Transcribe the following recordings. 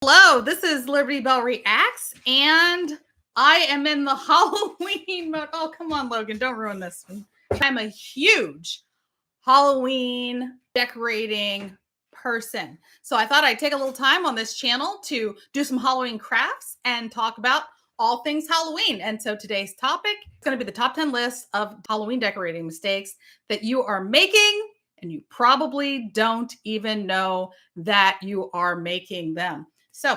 Hello, this is Liberty Bell Reacts, and I am in the Halloween mode. Oh, come on, Logan, don't ruin this one. I'm a huge Halloween decorating person. So I thought I'd take a little time on this channel to do some Halloween crafts and talk about all things Halloween. And so today's topic is going to be the top 10 list of Halloween decorating mistakes that you are making, and you probably don't even know that you are making them. So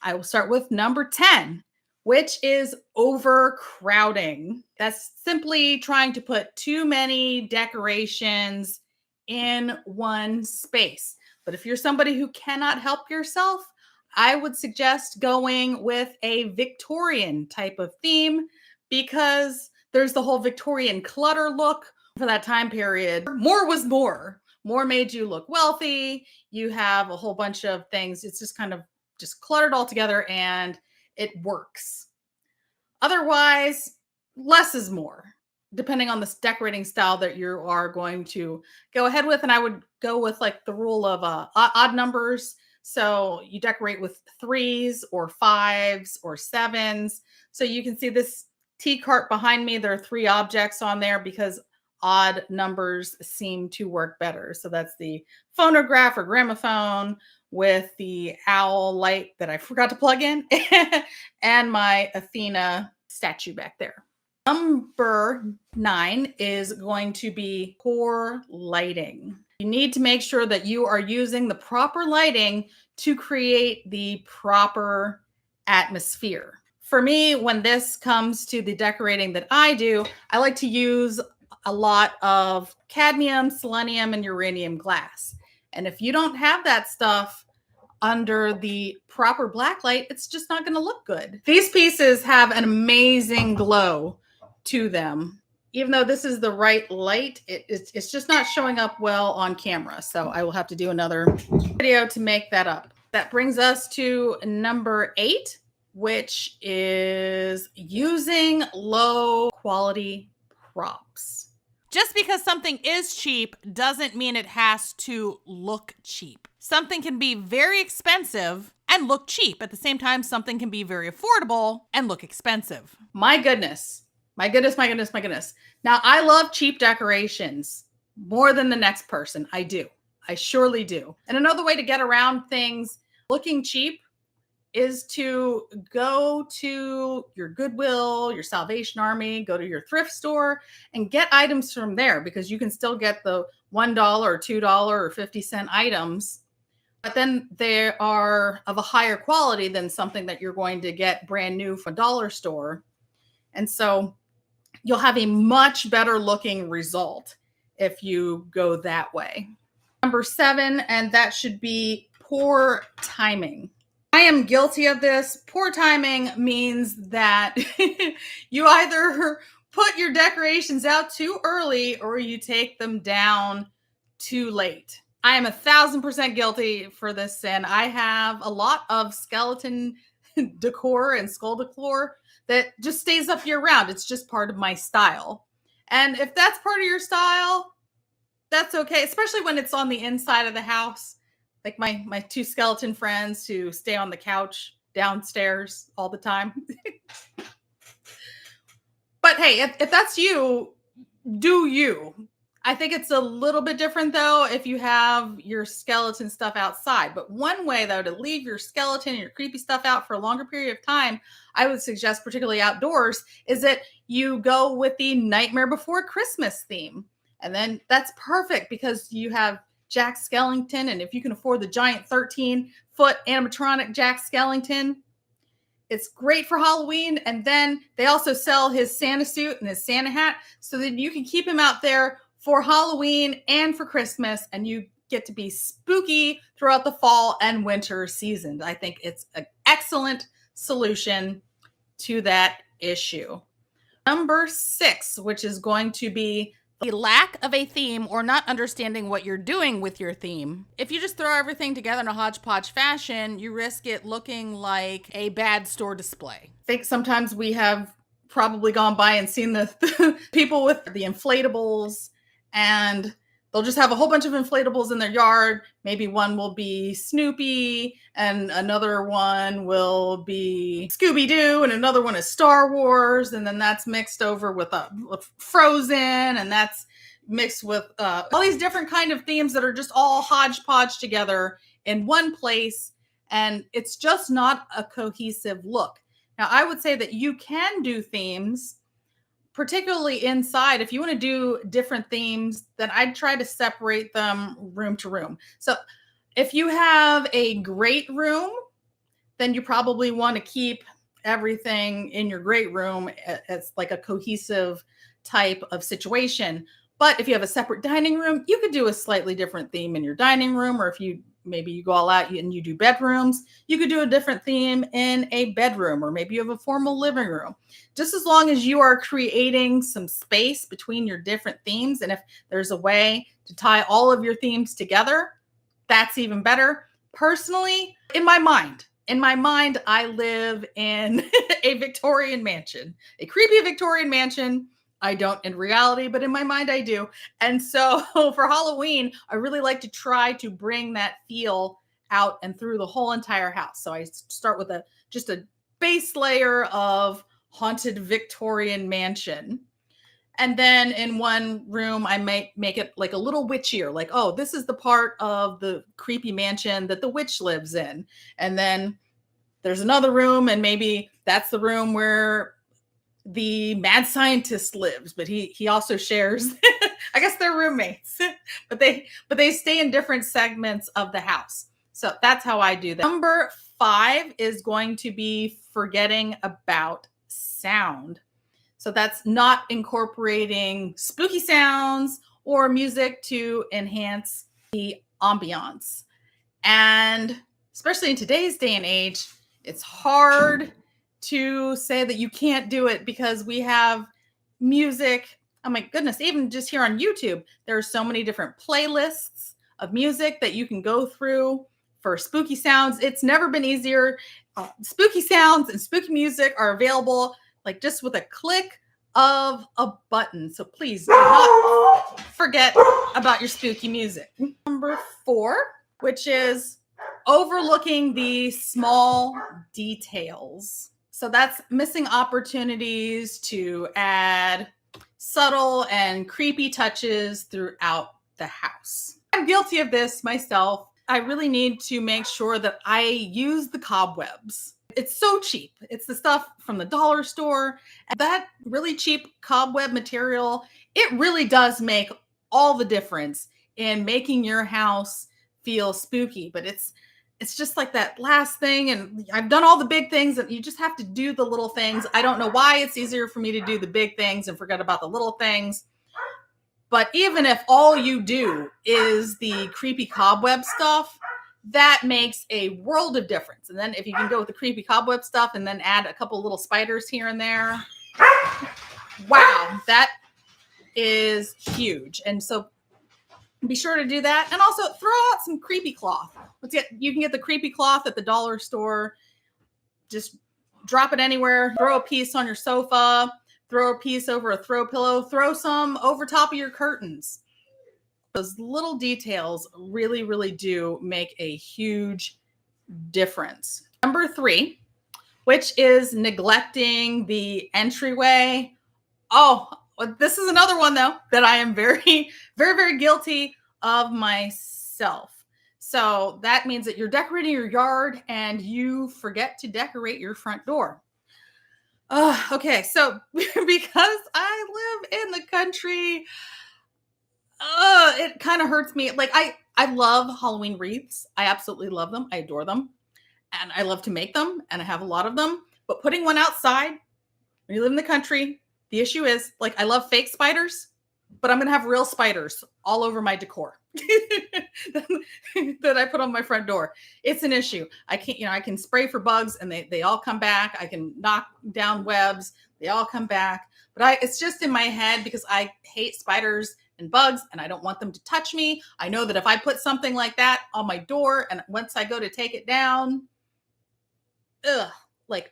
I will start with number 10, which is overcrowding. That's simply trying to put too many decorations in one space. But if you're somebody who cannot help yourself, I would suggest going with a Victorian type of theme, because there's the whole Victorian clutter look for that time period. More was more. More made you look wealthy. You have a whole bunch of things. It's just kind of just cluttered all together, and it works. Otherwise, less is more, depending on the decorating style that you are going to go ahead with. And I would go with like the rule of odd numbers. So you decorate with 3s or 5s or 7s. So you can see this tea cart behind me. There are 3 objects on there because odd numbers seem to work better. So that's the phonograph or gramophone with the owl light that I forgot to plug in and my Athena statue back there. Number 9 is going to be poor lighting. You need to make sure that you are using the proper lighting to create the proper atmosphere. For me, when this comes to the decorating that I do, I like to use a lot of cadmium, selenium, and uranium glass. And if you don't have that stuff under the proper black light, it's just not going to look good. These pieces have an amazing glow to them. Even though this is the right light, it's just not showing up well on camera. So I will have to do another video to make that up. That brings us to number 8, which is using low quality props. Just because something is cheap doesn't mean it has to look cheap. Something can be very expensive and look cheap. At the same time, something can be very affordable and look expensive. My goodness. My goodness, my goodness, my goodness. Now, I love cheap decorations more than the next person. I do. I surely do. And another way to get around things looking cheap is to go to your Goodwill, your Salvation Army, go to your thrift store and get items from there, because you can still get the $1 or $2 or 50-cent items, but then they are of a higher quality than something that you're going to get brand new from a dollar store. And so you'll have a much better looking result if you go that way. Number 7, and that should be poor timing. I am guilty of this. Poor timing means that you either put your decorations out too early or you take them down too late. I am 1,000% guilty for this sin. I have a lot of skeleton decor and skull decor that just stays up year round. It's just part of my style. And if that's part of your style, that's okay, especially when it's on the inside of the house. Like my 2 skeleton friends who stay on the couch downstairs all the time. But hey, if that's you, do you. I think it's a little bit different though if you have your skeleton stuff outside. But one way though to leave your skeleton and your creepy stuff out for a longer period of time, I would suggest, particularly outdoors, is that you go with the Nightmare Before Christmas theme. And then that's perfect because you have Jack Skellington, and if you can afford the giant 13-foot animatronic Jack Skellington, it's great for Halloween. And then they also sell his Santa suit and his Santa hat, so that you can keep him out there for Halloween and for Christmas, and you get to be spooky throughout the fall and winter season. I think it's an excellent solution to that issue. Number 6, which is going to be the lack of a theme or not understanding what you're doing with your theme. If you just throw everything together in a hodgepodge fashion, you risk it looking like a bad store display. I think sometimes we have probably gone by and seen the people with the inflatables and they'll just have a whole bunch of inflatables in their yard. Maybe one will be Snoopy and another one will be Scooby-Doo and another one is Star Wars. And then that's mixed over with Frozen, and that's mixed with all these different kind of themes that are just all hodgepodge together in one place. And it's just not a cohesive look. Now, I would say that you can do themes, particularly inside. If you want to do different themes, then I'd try to separate them room to room. So if you have a great room, then you probably want to keep everything in your great room as like a cohesive type of situation. But if you have a separate dining room, you could do a slightly different theme in your dining room. Or if maybe you go all out and you do bedrooms, you could do a different theme in a bedroom, or maybe you have a formal living room. Just as long as you are creating some space between your different themes. And if there's a way to tie all of your themes together, that's even better. Personally, in my mind, I live in a Victorian mansion, a creepy Victorian mansion. I don't in reality, but in my mind I do. And so for Halloween, I really like to try to bring that feel out and through the whole entire house. So I start with just a base layer of haunted Victorian mansion. And then in one room, I make it like a little witchier, like, oh, this is the part of the creepy mansion that the witch lives in. And then there's another room, and maybe that's the room where the mad scientist lives, but he also shares I guess they're roommates, but they stay in different segments of the house. So that's how I do that. Number 5 is going to be forgetting about sound. So that's not incorporating spooky sounds or music to enhance the ambiance. And especially in today's day and age, it's hard to say that you can't do it because we have music. Oh my goodness, even just here on YouTube, there are so many different playlists of music that you can go through for spooky sounds. It's never been easier. Spooky sounds and spooky music are available like just with a click of a button. So please do not forget about your spooky music. Number 4, which is overlooking the small details. So that's missing opportunities to add subtle and creepy touches throughout the house. I'm guilty of this myself. I really need to make sure that I use the cobwebs. It's so cheap. It's the stuff from the dollar store. And that really cheap cobweb material, it really does make all the difference in making your house feel spooky. But it's just like that last thing. And I've done all the big things, and you just have to do the little things. I don't know why it's easier for me to do the big things and forget about the little things. But even if all you do is the creepy cobweb stuff, that makes a world of difference. And then if you can go with the creepy cobweb stuff and then add a couple little spiders here and there, wow, that is huge. And so be sure to do that. And also throw out some creepy cloth. You can get the creepy cloth at the dollar store. Just drop it anywhere. Throw a piece on your sofa. Throw a piece over a throw pillow. Throw some over top of your curtains. Those little details really, really do make a huge difference. Number 3, which is neglecting the entryway. Oh, this is another one, though, that I am very, very, very guilty of myself. So that means that you're decorating your yard and you forget to decorate your front door. Okay, so because I live in the country, it kind of hurts me. Like I love Halloween wreaths. I absolutely love them. I adore them. And I love to make them, and I have a lot of them. But putting one outside, when you live in the country, the issue is, like, I love fake spiders, but I'm going to have real spiders all over my decor that I put on my front door. It's an issue. I can spray for bugs and they all come back. I can knock down webs. They all come back. But it's just in my head because I hate spiders and bugs and I don't want them to touch me. I know that if I put something like that on my door and once I go to take it down, it's going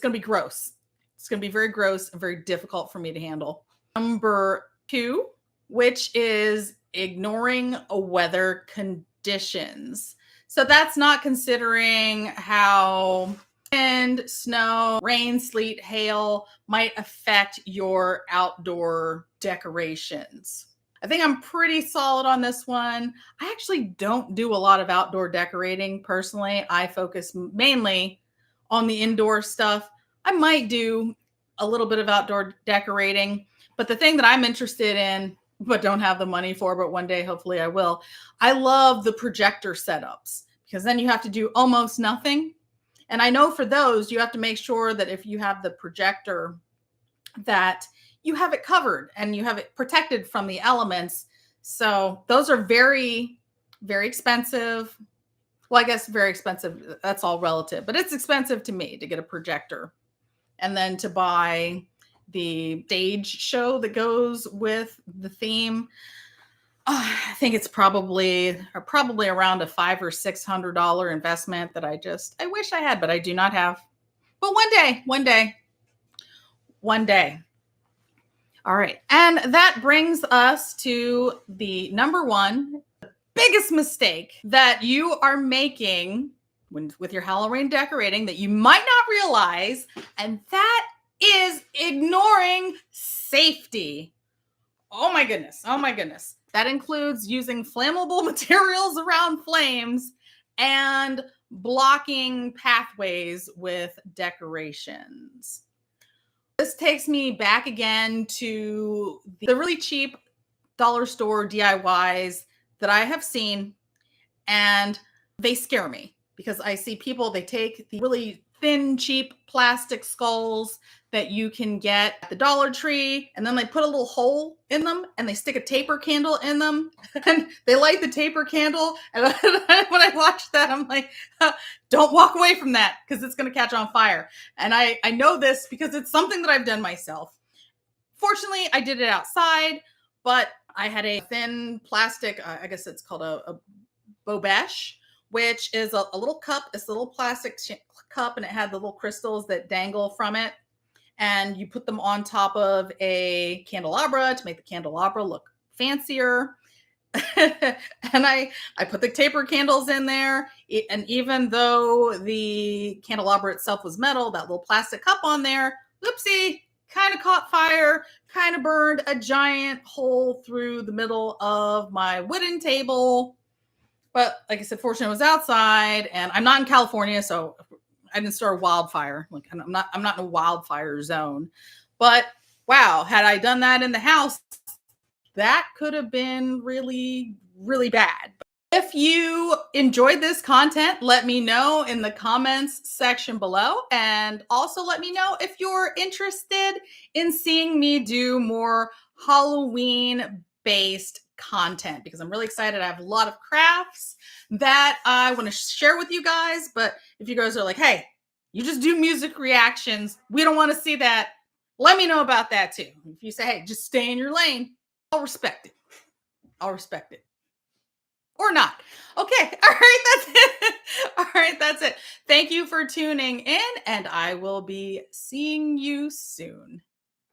to be gross. It's going to be very gross and very difficult for me to handle. Number 2 which is ignoring weather conditions. So that's not considering how wind, snow, rain, sleet, hail might affect your outdoor decorations. I think I'm pretty solid on this one. I actually don't do a lot of outdoor decorating personally. I focus mainly on the indoor stuff. I might do a little bit of outdoor decorating, but the thing that I'm interested in, but don't have the money for, but one day hopefully I will, I love the projector setups because then you have to do almost nothing. And I know for those, you have to make sure that if you have the projector, that you have it covered and you have it protected from the elements. So those are very, very expensive. Well, I guess very expensive. That's all relative, but it's expensive to me to get a projector and then to buy the stage show that goes with the theme. I think it's probably around a $500 or $600 investment that I wish I had, but I do not have. But one day. All right. And that brings us to the number one biggest mistake that you are making with your Halloween decorating that you might not realize, and that is ignoring safety. Oh my goodness. That includes using flammable materials around flames and blocking pathways with decorations. This takes me back again to the really cheap dollar store DIYs that I have seen, and they scare me because I see people, they take the really thin, cheap plastic skulls that you can get at the Dollar Tree, and then they put a little hole in them and they stick a taper candle in them and they light the taper candle. And when I watch that, I'm like, don't walk away from that because it's going to catch on fire. And I know this because it's something that I've done myself. Fortunately, I did it outside, but I had a thin plastic, I guess it's called a bobèche, which is a little cup. It's a little plastic cup, and it had the little crystals that dangle from it. And you put them on top of a candelabra to make the candelabra look fancier. And I put the taper candles in there. And even though the candelabra itself was metal, that little plastic cup on there, whoopsie, kind of caught fire, kind of burned a giant hole through the middle of my wooden table. But like I said, fortunately it was outside, and I'm not in California, so I didn't start a wildfire. Like I'm not in a wildfire zone. But wow, had I done that in the house, that could have been really, really bad. If you enjoyed this content, let me know in the comments section below. And also let me know if you're interested in seeing me do more Halloween-based content, because I'm really excited. I have a lot of crafts that I want to share with you guys. But if you guys are like, hey, you just do music reactions, we don't want to see that, let me know about that too. If you say, hey, just stay in your lane, I'll respect it. Or not. Okay. All right. That's it. All right. That's it. Thank you for tuning in, and I will be seeing you soon.